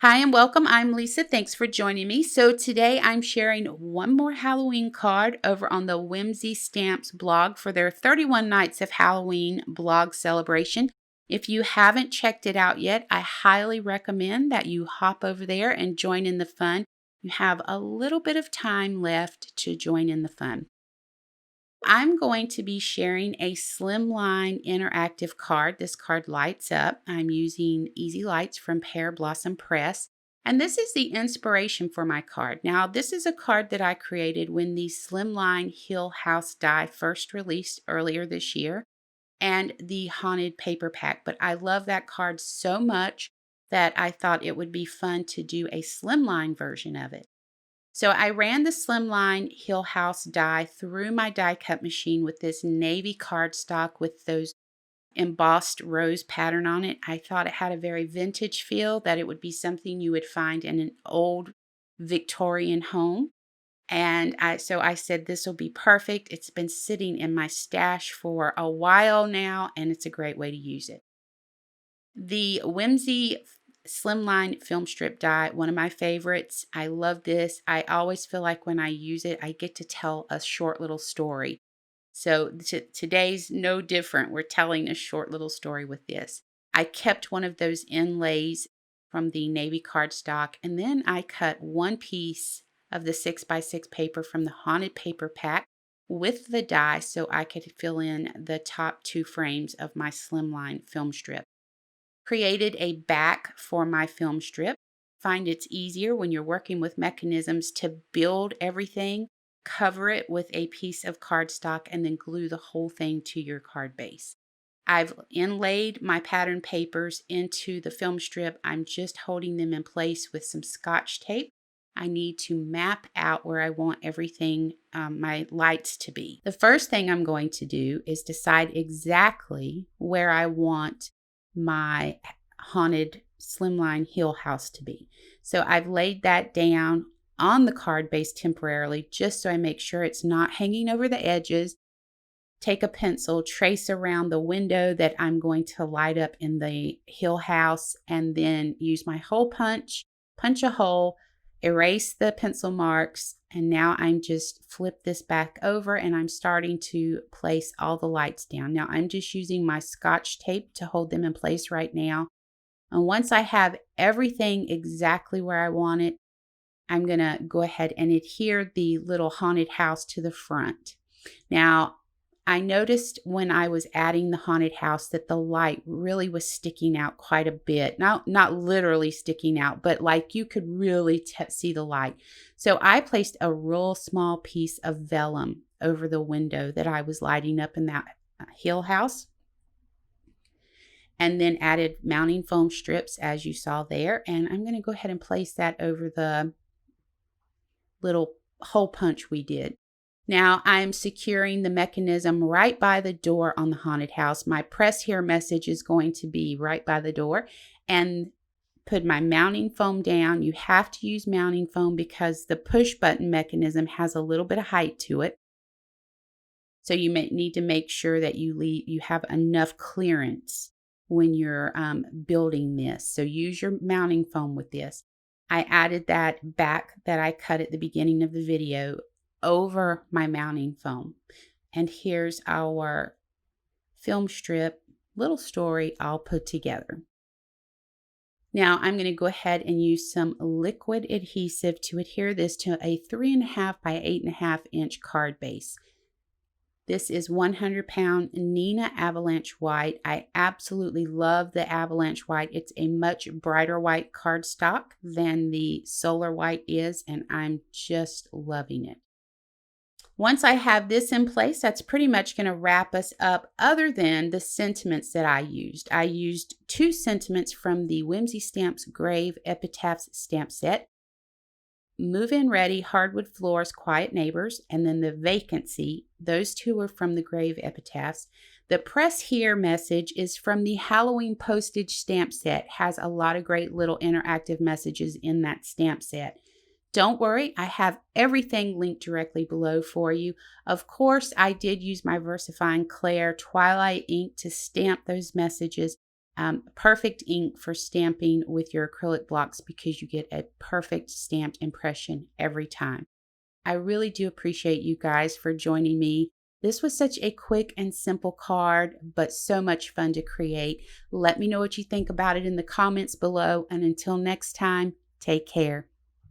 Hi and welcome. I'm Lisa. Thanks for joining me. So today I'm sharing one more Halloween card over on the Whimsy Stamps blog for their 31 Nights of Halloween blog celebration. If you haven't checked it out yet, I highly recommend that you hop over there and join in the fun. You have a little bit of time left to join in the fun. I'm going to be sharing a slimline interactive card. This card lights up. I'm using Easy Lights from Pear Blossom Press. And this is the inspiration for my card. Now, this is a card that I created when the Slimline Hill House die first released earlier this year and the Haunted Paper Pack. But I love that card so much that I thought it would be fun to do a slimline version of it. So I ran the Slimline Hill House die through my die cut machine with this navy cardstock with those embossed rose pattern on it. I thought it had a very vintage feel, that it would be something you would find in an old Victorian home. And so I said, this will be perfect. It's been sitting in my stash for a while now, and it's a great way to use it. The Whimsy Slimline film strip die, one of my favorites. I love this. I always feel like when I use it, I get to tell a short little story. So today's no different. We're telling a short little story with this. I kept one of those inlays from the navy cardstock, and then I cut one piece of the 6x6 paper from the Haunted Paper Pack with the die so I could fill in the top two frames of my slimline film strip. Created a back for my film strip. Find it's easier when you're working with mechanisms to build everything, cover it with a piece of cardstock, and then glue the whole thing to your card base. I've inlaid my pattern papers into the film strip. I'm just holding them in place with some Scotch tape. I need to map out where I want everything, my lights to be. The first thing I'm going to do is decide exactly where I want my haunted slimline hill house to be. So I've laid that down on the card base temporarily just so I make sure it's not hanging over the edges. Take a pencil, trace around the window that I'm going to light up in the hill house, and then use my hole punch a hole, erase the pencil marks, and now I'm just flip this back over and I'm starting to place all the lights down. Now I'm just using my Scotch tape to hold them in place right now. And once I have everything exactly where I want it, I'm going to go ahead and adhere the little haunted house to the front. Now, I noticed when I was adding the haunted house that the light really was sticking out quite a bit. Not literally sticking out, but like you could really see the light. So I placed a real small piece of vellum over the window that I was lighting up in that hill house. And then added mounting foam strips as you saw there. And I'm going to go ahead and place that over the little hole punch we did. Now I'm securing the mechanism right by the door on the haunted house. My press here message is going to be right by the door, and put my mounting foam down. You have to use mounting foam because the push button mechanism has a little bit of height to it. So you may need to make sure that you have enough clearance when you're building this. So use your mounting foam with this. I added that back that I cut at the beginning of the video over my mounting foam. And here's our film strip little story all put together. Now I'm going to go ahead and use some liquid adhesive to adhere this to a 3.5 by 8.5 inch card base. This is 100-pound Neenah Avalanche White. I absolutely love the Avalanche White. It's a much brighter white cardstock than the Solar White is, and I'm just loving it. Once I have this in place, that's pretty much going to wrap us up, other than the sentiments that I used. I used 2 sentiments from the Whimsy Stamps Grave Epitaphs stamp set. Move-in Ready, Hardwood Floors, Quiet Neighbors, and then the Vacancy. Those 2 are from the Grave Epitaphs. The Press Here message is from the Halloween postage stamp set. Has a lot of great little interactive messages in that stamp set. Don't worry, I have everything linked directly below for you. Of course, I did use my VersaFine Clair Twilight ink to stamp those messages, Perfect ink for stamping with your acrylic blocks because you get a perfect stamped impression every time. I really do appreciate you guys for joining me. This was such a quick and simple card, but so much fun to create. Let me know what you think about it in the comments below. And until next time, take care.